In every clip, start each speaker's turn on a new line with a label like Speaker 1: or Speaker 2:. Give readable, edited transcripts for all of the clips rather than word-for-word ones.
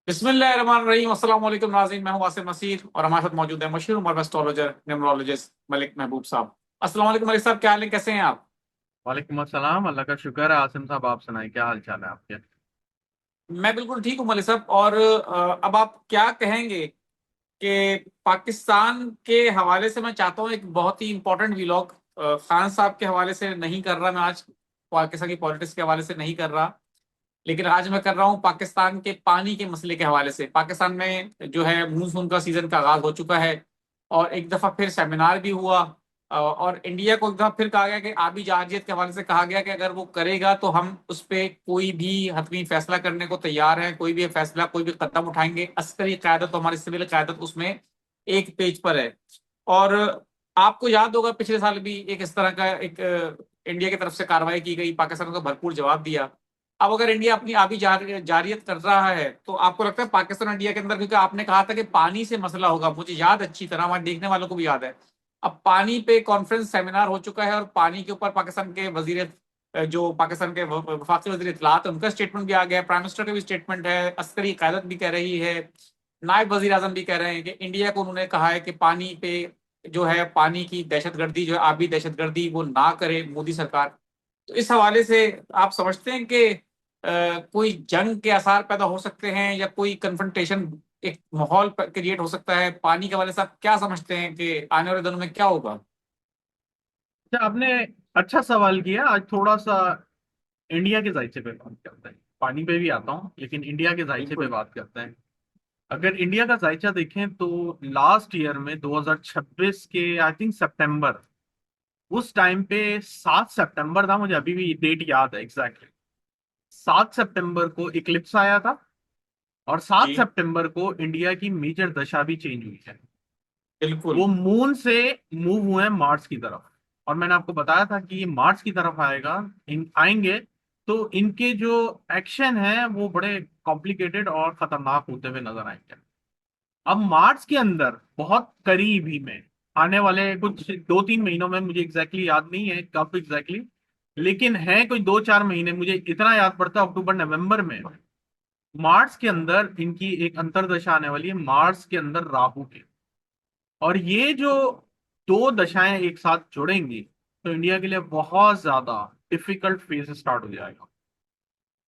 Speaker 1: बिस्मिल्लाहिर्रहमानिर्रहीम। अस्सलाम वालेकुम नाज़रीन, मैं हूं वासिम नसीर और हमारे साथ मौजूद है मशहूर उमर एस्ट्रोलॉजर न्यूमरोलॉजिस्ट मलिक महबूब साहब। अस्सलाम वालेकुम मलिक साहब, क्या हाल है, कैसे हैं आप?
Speaker 2: वालेकुम अस्सलाम। अल्लाह का शुक्र है। आसिम साहब, आप सुनाए, क्या हाल चाल है आपके?
Speaker 1: मैं बिल्कुल ठीक हूं मलिक साहब। और अब आप क्या कहेंगे कि पाकिस्तान के हवाले से मैं चाहता हूं एक बहुत ही इंपॉर्टेंट व्लॉग खान साहब के हवाले से नहीं कर रहा मैं आज, पाकिस्तान की पॉलिटिक्स के हवाले से नहीं कर रहा, लेकिन आज मैं कर रहा हूं पाकिस्तान के पानी के मसले के हवाले से। पाकिस्तान में जो है मानसून का सीजन का आगाज हो चुका है और एक दफा फिर सेमिनार भी हुआ। और इंडिया को एक दफा फिर कहा गया कि आबी जहाजियत के हवाले से कहा गया कि अगर वो करेगा तो हम उस पर कोई भी हतमी फैसला करने को तैयार हैं, कोई भी फैसला, कोई भी कदम उठाएंगे। अस्करी क्यादत, हमारी सिविल क्यादत उसमें एक पेज पर है। और आपको याद होगा पिछले साल भी एक इस तरह का एक इंडिया की तरफ से कार्रवाई की गई, पाकिस्तान को भरपूर जवाब दिया। अब अगर इंडिया अपनी आबी जारियत कर रहा है तो आपको लगता है पाकिस्तान और इंडिया के अंदर, क्योंकि आपने कहा था कि पानी से मसला होगा, मुझे याद अच्छी तरह, हमारे देखने वालों को भी याद है। अब पानी पे कॉन्फ्रेंस सेमिनार हो चुका है और पानी के ऊपर पाकिस्तान के वजीर, जो पाकिस्तान के वफाकी वजीर इत्तलात है, उनका स्टेटमेंट भी आ गया है, प्राइम मिनिस्टर का भी स्टेटमेंट है, अस्करी क़यादत भी कह रही है, नायब वजीर आजम भी कह रहे हैं कि इंडिया को उन्होंने कहा है कि पानी पे जो है, पानी की दहशतगर्दी, जो है आबी दहशतगर्दी, वो ना करे मोदी सरकार। तो इस हवाले से आप समझते हैं कि कोई जंग के आसार पैदा हो सकते हैं या कोई कन्फ्रंटेशन, एक माहौल क्रिएट हो सकता है पानी के वाले से? आप क्या समझते हैं कि आने वाले दिनों में क्या होगा?
Speaker 2: अच्छा, आपने अच्छा सवाल किया। आज थोड़ा सा इंडिया के जायचे पे बात करते हैं। पानी पे भी आता हूँ, लेकिन इंडिया के जायचे पे
Speaker 1: बिल्कुल।
Speaker 2: बात करते हैं। अगर इंडिया का जायचा देखें तो लास्ट ईयर में 2026 के आई थिंक सितंबर, उस टाइम पे 7 सितंबर था, मुझे अभी भी डेट याद है एग्जैक्टली। 7 सितंबर को इक्लिप्स आया था और सात
Speaker 1: जी।
Speaker 2: सितंबर को इंडिया की मेजर दशा भी चेंज हुई है।
Speaker 1: बिल्कुल।
Speaker 2: वो मून से मूव हुए हैं मार्स की तरफ। और मैंने आपको बताया था कि ये मार्स की तरफ आएगा, आएंगे तो इनके जो एक्शन है वो बड़े कॉम्प्लिकेटेड और खतरनाक होते हुए नजर आएंगे। अब मार्स के अंदर बहुत करीब ही में आने वाले कुछ 2-3 महीनों में, मुझे एग्जैक्टली याद नहीं है कब एग्जैक्टली, लेकिन है कोई 2-4 महीने, मुझे इतना याद पड़ता है अक्टूबर नवंबर में मार्स के अंदर इनकी एक अंतर्दशा आने वाली है, मार्स के अंदर राहु की। और ये जो दो दशाएं एक साथ जुड़ेंगी तो इंडिया के लिए बहुत ज्यादा डिफिकल्ट फेज स्टार्ट हो जाएगा।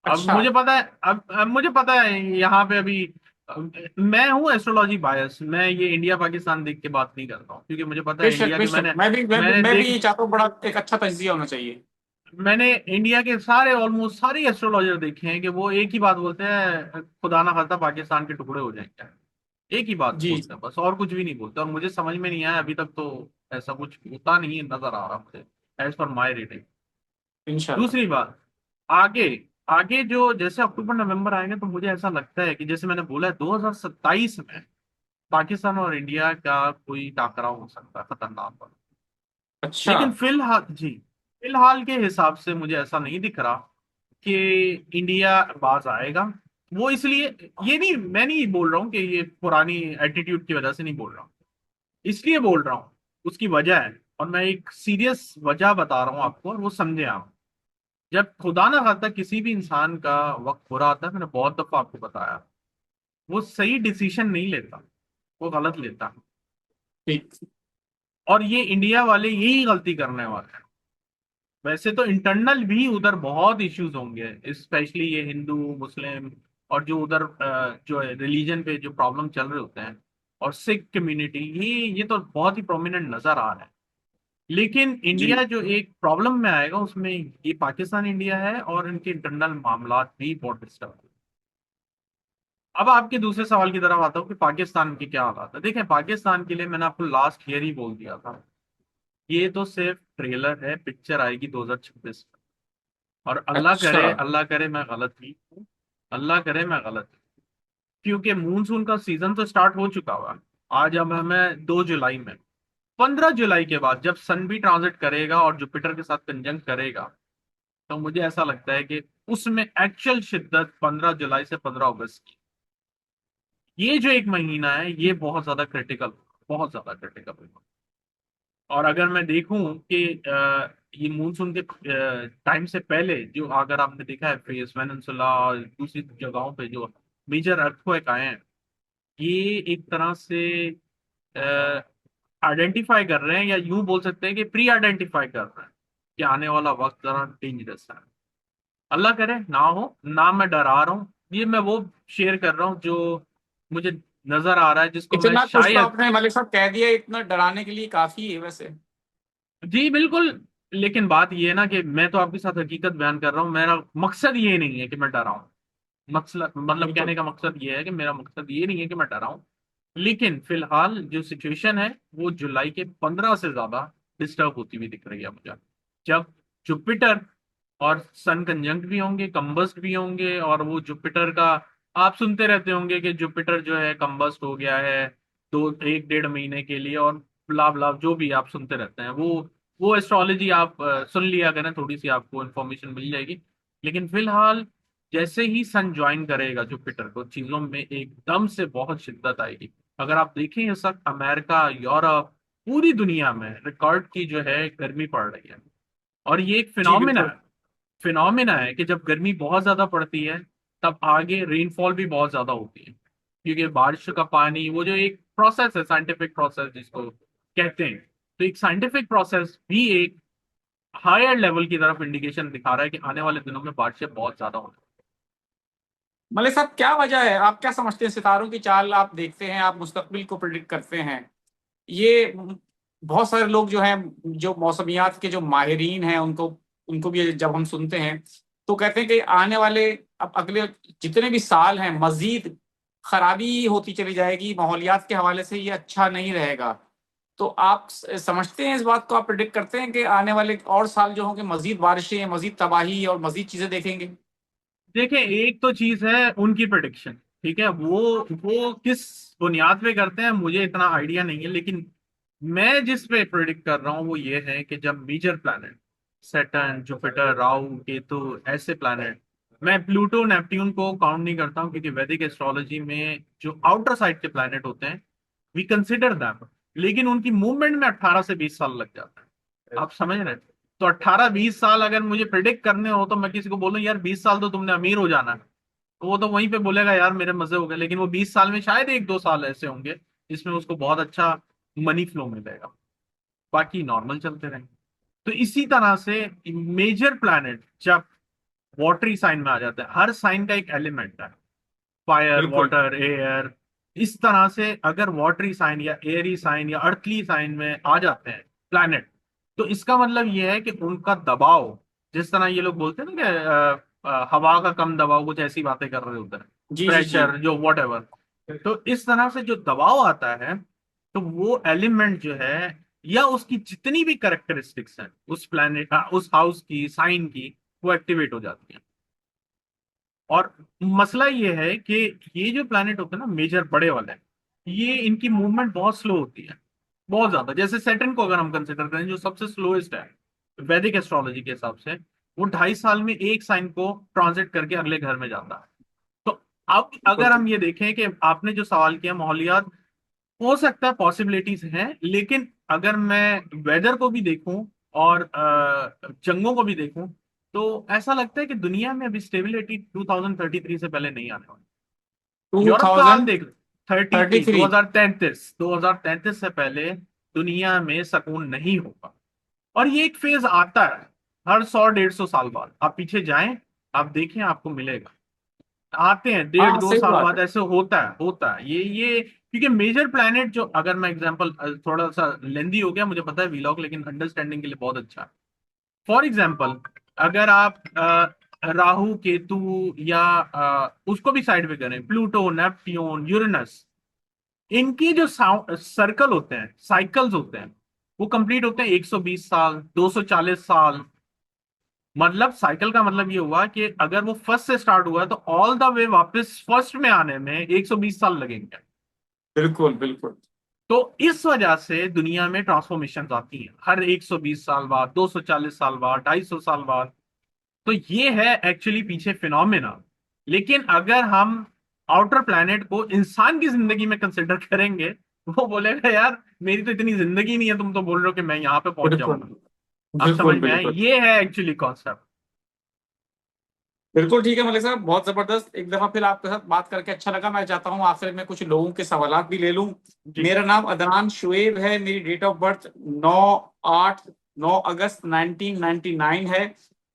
Speaker 2: अब
Speaker 1: अच्छा।
Speaker 2: मुझे पता है, अब मुझे पता है यहाँ पे अभी मैं हूँ एस्ट्रोलॉजी बायस, मैं ये इंडिया पाकिस्तान देख के बात नहीं करता हूँ, क्योंकि मुझे पता है
Speaker 1: बेशक
Speaker 2: इंडिया के
Speaker 1: बेशक,
Speaker 2: मैंने मैंने
Speaker 1: मैं भी
Speaker 2: देख
Speaker 1: ये चाहता हूँ, बड़ा एक अच्छा तजिया होना चाहिए।
Speaker 2: मैंने इंडिया के सारे ऑलमोस्ट सारे एस्ट्रोलॉजर देखे हैं कि वो एक ही बात बोलते हैं, खुदा ना खास्ता पाकिस्तान के टुकड़े हो जाएंगे। एक ही बात
Speaker 1: जी
Speaker 2: बोलते हैं बस, और कुछ भी नहीं बोलते। और मुझे समझ में नहीं आया अभी तक तो ऐसा कुछ होता नहीं है, नजर आ रहा मुझे एज पर माई रीडिंग।
Speaker 1: इंशाल्लाह।
Speaker 2: दूसरी बात, आगे आगे जो जैसे अक्टूबर नवंबर आएंगे तो मुझे ऐसा लगता है कि जैसे मैंने बोला है 2027 में पाकिस्तान और इंडिया का कोई टकराव हो सकता है, खतरनाक वाला।
Speaker 1: अच्छा।
Speaker 2: लेकिन फिलहाल जी, फिलहाल के हिसाब से मुझे ऐसा नहीं दिख रहा कि इंडिया बाज आएगा। वो इसलिए, ये नहीं, मैं नहीं बोल रहा हूँ कि ये पुरानी एटीट्यूड की वजह से नहीं बोल रहा हूँ, इसलिए बोल रहा हूँ, उसकी वजह है। और मैं एक सीरियस वजह बता रहा हूँ आपको, और वो समझे आप। जब खुदा ना खास्ता किसी भी इंसान का वक्त बुरा आता है, मैंने बहुत दफा आपको बताया, वो सही डिसीजन नहीं लेता, वो गलत लेता है।
Speaker 1: ठीक।
Speaker 2: और ये इंडिया वाले यही गलती करने वाले हैं। वैसे तो इंटरनल भी उधर बहुत इश्यूज होंगे, स्पेशली ये हिंदू मुस्लिम और जो उधर जो रिलीजन पे जो प्रॉब्लम चल रहे होते हैं, और सिख कम्युनिटी, ये तो बहुत ही प्रोमिनेंट नजर आ रहा है। लेकिन
Speaker 1: जी।
Speaker 2: इंडिया जो एक प्रॉब्लम में आएगा उसमें ये पाकिस्तान इंडिया है, और इनके इंटरनल मामला भी बहुत डिस्टर्ब। अब आपके दूसरे सवाल की तरफ आता हूँ कि पाकिस्तान की क्या हालात है। देखें, पाकिस्तान के लिए मैंने आपको लास्ट ईयर ही बोल दिया था, ये तो सिर्फ ट्रेलर है, पिक्चर आएगी 2026 में। और
Speaker 1: अच्छा।
Speaker 2: अल्लाह करे मैं गलत ही हूँ, अल्लाह करे मैं गलत हूँ। क्योंकि मानसून का सीजन तो स्टार्ट हो चुका हुआ है। आज अब हमें 2 जुलाई में, 15 जुलाई के बाद जब सन भी ट्रांजिट करेगा और जुपिटर के साथ कंजंक्ट करेगा, तो मुझे ऐसा लगता है कि उसमें एक्चुअल शिद्दत 15 जुलाई से 15 अगस्त की, ये जो एक महीना है ये बहुत ज्यादा क्रिटिकल, बहुत ज्यादा क्रिटिकल। और अगर मैं देखूं कि ये मानसून के टाइम से पहले जो, अगर आपने देखा है फेस वेनेजुला और दूसरी जगहों पे जो मेजर अर्थक्वेक आए हैं, ये एक तरह से आइडेंटिफाई कर रहे हैं, या यूं बोल सकते हैं कि प्री आइडेंटिफाई कर रहे हैं कि आने वाला वक्त जरा डेंजरस है। अल्लाह करे ना हो, ना मैं डरा रहा हूँ, ये मैं वो शेयर कर रहा हूँ जो मुझे नजर आ रहा है, जिसको मैं
Speaker 1: इतना कुछ तो
Speaker 2: शायद।
Speaker 1: आपने मलिक साहब कह दिया, इतना डराने के लिए काफी है वैसे।
Speaker 2: जी बिल्कुल। लेकिन बात ये है ना कि मैं तो आपके साथ हकीकत बयान कर रहा हूँ, मेरा मकसद ये नहीं है कि मैं डराऊं। मकसद मतलब
Speaker 1: बिल्कुल।
Speaker 2: कहने का मकसद ये है कि मेरा मकसद ये नहीं है कि मैं डराऊं। लेकिन फिलहाल जो सिचुएशन है वो जुलाई के 15 से ज्यादा डिस्टर्ब होती हुई दिख रही है मुझे, जब जुपिटर और सन कंजंक्ट भी होंगे, कंबस्ट भी होंगे, और वो जुपिटर का आप सुनते रहते होंगे कि जुपिटर जो है कंबस्ट हो गया है 1-1.5 महीने के लिए, और ब्ला ब्ला जो भी आप सुनते रहते हैं, वो एस्ट्रोलॉजी आप सुन लिया करें, थोड़ी सी आपको इन्फॉर्मेशन मिल जाएगी। लेकिन फिलहाल जैसे ही सन ज्वाइन करेगा जुपिटर को, चीजों में एकदम से बहुत शिद्दत आएगी। अगर आप देखें इस वक्त अमेरिका, यूरोप, पूरी दुनिया में रिकॉर्ड की जो है गर्मी पड़ रही है। और ये एक
Speaker 1: जी बिल्कुल।
Speaker 2: फिनोमिना है कि जब गर्मी बहुत ज्यादा पड़ती है तब आगे रेनफॉल भी बहुत ज्यादा होती है, क्योंकि बारिश का पानी, वो जो एक प्रोसेस है, साइंटिफिक प्रोसेस जिसको कहते हैं, तो एक साइंटिफिक प्रोसेस भी एक हायर लेवल की तरफ इंडिकेशन दिखा रहा है कि आने वाले दिनों में बारिशें बहुत ज्यादा होंगी।
Speaker 1: मलिक साहब क्या वजह है, आप क्या समझते हैं? सितारों की चाल आप देखते हैं, आप मुस्तकबिल को प्रिडिक्ट करते हैं। ये बहुत सारे लोग जो हैं, जो मौसमियात के जो माहिरीन हैं, उनको उनको भी जब हम सुनते हैं तो कहते हैं कि आने वाले, अब अगले जितने भी साल हैं, मजीद खराबी होती चली जाएगी माहौलियात के हवाले से, ये अच्छा नहीं रहेगा। तो आप समझते हैं इस बात को, आप प्रिडिक्ट करते हैं कि आने वाले और साल जो होंगे मजीद बारिशें, मजीद तबाही और मजीद चीजें देखेंगे?
Speaker 2: देखिए, एक तो चीज है उनकी प्रिडिक्शन, ठीक है, वो किस बुनियाद पे करते हैं मुझे इतना आइडिया नहीं है, लेकिन मैं जिस पे प्रिडिक्ट कर रहा हूँ वो ये है कि जब major planet Saturn, Jupiter, Rahu, Ketu, ऐसे प्लैनेट, मैं प्लूटो नेपट्यून को काउंट नहीं करता हूँ, क्योंकि वैदिक एस्ट्रोलॉजी में जो आउटर साइड के प्लैनेट होते हैं वी कंसिडर दैम, लेकिन उनकी मूवमेंट में 18 से 20 साल लग जाता है। आप समझ रहे हैं? तो 18-20 साल अगर मुझे प्रिडिक्ट करने हो तो मैं किसी को बोलूं यार 20 साल तो तुमने अमीर हो जाना है, तो वो तो वहीं पे बोलेगा यार मेरे मजे हो गए, लेकिन वो 20 साल में शायद 1-2 साल ऐसे होंगे जिसमें उसको बहुत अच्छा मनी फ्लो मिलेगा, बाकी नॉर्मल चलते रहेंगे। तो इसी तरह से मेजर प्लैनेट जब वाटरी साइन में आ जाता है, हर साइन का एक एलिमेंट है, फायर,
Speaker 1: बिल्कुल।
Speaker 2: वाटर, एयर, इस तरह से अगर वाटरी साइन या एयरी साइन या अर्थली साइन में आ जाते हैं प्लैनेट, तो इसका मतलब ये है कि उनका दबाव, जिस तरह ये लोग बोलते हैं ना कि हवा का कम दबाव, कुछ ऐसी बातें कर रहे होते हैं,
Speaker 1: जी जी जी।
Speaker 2: प्रेशर जो वट एवर, तो इस तरह से जो दबाव आता है, तो वो एलिमेंट जो है या उसकी जितनी भी करेक्टरिस्टिक्स हैं उस प्लैनेट, उस हाउस की, साइन की, वो एक्टिवेट हो जाती है। और मसला ये है कि ये जो प्लैनेट होते हैं ना मेजर बड़े वाले, ये इनकी मूवमेंट बहुत स्लो होती है, बहुत ज्यादा। जैसे सैटर्न को अगर हम कंसिडर करें जो सबसे स्लोएस्ट है वैदिक एस्ट्रोलॉजी के हिसाब से, वो 2.5 साल में एक साइन को ट्रांजिट करके अगले घर में जाता है। तो अब अगर
Speaker 1: बिल्कुल।
Speaker 2: हम ये देखें कि आपने जो सवाल किया माहौलियात, हो सकता है पॉसिबिलिटीज हैं, लेकिन अगर मैं वेदर को भी देखूं और जंगों को भी देखूं, तो ऐसा लगता है कि दुनिया में अभी स्टेबिलिटी 2033 से पहले नहीं आने वाली।
Speaker 1: टू
Speaker 2: यूरोप का हाल
Speaker 1: थाउजेंड
Speaker 2: देख,
Speaker 1: थर्टी
Speaker 2: 33,
Speaker 1: थ्री
Speaker 2: 2033 से पहले दुनिया में सुकून नहीं होगा। और ये एक फेज आता है हर 100-150 साल बाद, आप पीछे जाएं, आप देखें, आपको मिलेगा। आते हैं डेढ़
Speaker 1: हाँ
Speaker 2: दो
Speaker 1: सही
Speaker 2: साल
Speaker 1: बात
Speaker 2: बाद,
Speaker 1: है।
Speaker 2: ऐसे होता है ये क्योंकि मेजर प्लैनेट जो, अगर मैं एग्जांपल, थोड़ा सा लेंदी हो गया मुझे पता है वीलॉग, लेकिन अंडरस्टैंडिंग के लिए बहुत अच्छा है। फॉर एग्जांपल, अगर आप राहु, केतु, या उसको भी साइड पे करें, प्लूटो, नेपट्यून, यूरेनस, इनकी जो सर्कल होते हैं, साइकिल्स होते हैं, वो कंप्लीट होते हैं 120 साल, 240 साल। मतलब साइकिल का मतलब ये हुआ कि अगर वो फर्स्ट से स्टार्ट हुआ है तो ऑल द वे वापस फर्स्ट में आने में 120 साल लगेंगे।
Speaker 1: बिल्कुल बिल्कुल।
Speaker 2: तो इस वजह से दुनिया में ट्रांसफॉर्मेशन आती हैं हर 120 साल बाद, 240 साल बाद, 250 साल बाद। तो ये है एक्चुअली पीछे फिनोमेना। लेकिन अगर हम आउटर प्लैनेट को इंसान की जिंदगी में कंसिडर करेंगे, वो बोलेगा यार मेरी तो इतनी जिंदगी नहीं है, तुम तो बोल रहे हो कि मैं यहाँ पे पहुंच
Speaker 1: बिल्कुल
Speaker 2: जाऊंगा। आप समझ
Speaker 1: बिल्कुल
Speaker 2: में आए,
Speaker 1: बिल्कुल।
Speaker 2: ये है एक्चुअली कॉन्सेप्ट।
Speaker 1: बिल्कुल ठीक है मलिक साहब, बहुत जबरदस्त। एक दफा फिर आपके साथ बात करके अच्छा लगा। मैं चाहता हूँ आखिर में कुछ लोगों के सवालात भी ले लूं।
Speaker 2: जी।
Speaker 1: मेरा नाम अदनान शुएब है, मेरी डेट ऑफ बर्थ 9/8 9 अगस्त 1999 है।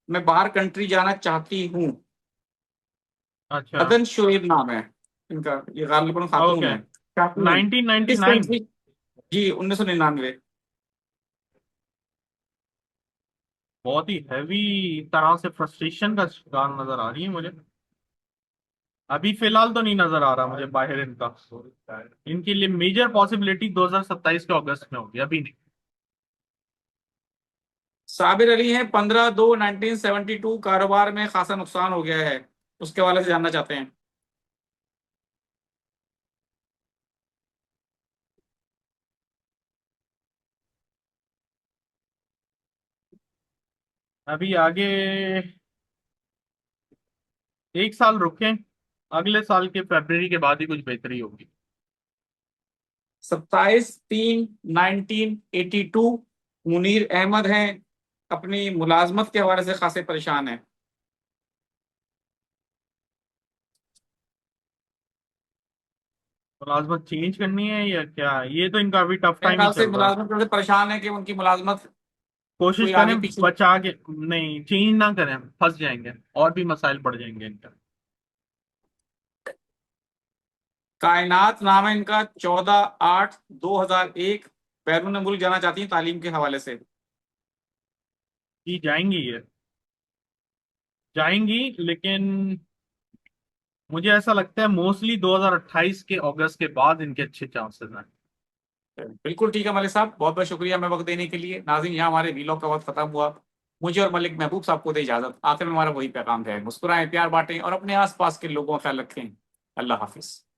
Speaker 1: मैं बाहर कंट्री जाना चाहती हूँ।
Speaker 2: अच्छा।
Speaker 1: अदन शुएब नाम है इनका, ये गालिबन खातून
Speaker 2: ओके।
Speaker 1: है। चाहती हैं किस
Speaker 2: 1999।
Speaker 1: कंट्री? जी 1999।
Speaker 2: बहुत ही हैवी तरह से फ्रस्ट्रेशन का शिकार नजर आ रही है मुझे। अभी फिलहाल तो नहीं नजर आ रहा मुझे बाहर इनका। इनके लिए मेजर पॉसिबिलिटी 2027 के अगस्त में होगी, अभी नहीं।
Speaker 1: साबिर अली हैं, 15/2/1972। कारोबार में खासा नुकसान हो गया है, उसके हवाले से जानना चाहते हैं।
Speaker 2: अभी आगे 1 साल रुके, अगले साल के फरवरी के बाद ही कुछ बेहतरी होगी।
Speaker 1: 27/3/1982। मुनीर अहमद हैं, अपनी मुलाजमत के हवाले से खासे परेशान हैं।
Speaker 2: मुलाजमत चेंज करनी है या क्या? ये तो इनका अभी टफ
Speaker 1: मेरे
Speaker 2: टाइम ही
Speaker 1: ख्याल से
Speaker 2: चल रहा है।
Speaker 1: मुलाजमत से परेशान है कि उनकी मुलाजमत
Speaker 2: कोशिश
Speaker 1: कोई
Speaker 2: करें
Speaker 1: आगे पीछे।
Speaker 2: बचा के, नहीं चेंज ना करें, फंस जाएंगे और भी मसाइल बढ़ जाएंगे इनका।
Speaker 1: कायनात नाम है इनका, 14/8/2001। बैरून मुल्क जाना चाहती हैं तालीम के हवाले से।
Speaker 2: ये जाएंगी, ये जाएंगी, लेकिन मुझे ऐसा लगता है मोस्टली 2028 के अगस्त के बाद इनके अच्छे चांसेस हैं।
Speaker 1: बिल्कुल ठीक है मलिक साहब, बहुत बहुत शुक्रिया हमें वक्त देने के लिए। नाज़रीन, यहाँ हमारे वीलॉग का वक्त खत्म हुआ। मुझे और मलिक महबूब साहब को दे इजाजत। आखिर में हमारा वही पैगाम है, मुस्कुराएं, प्यार बांटें और अपने आसपास के लोगों का ख्याल रखें। अल्लाह हाफिज।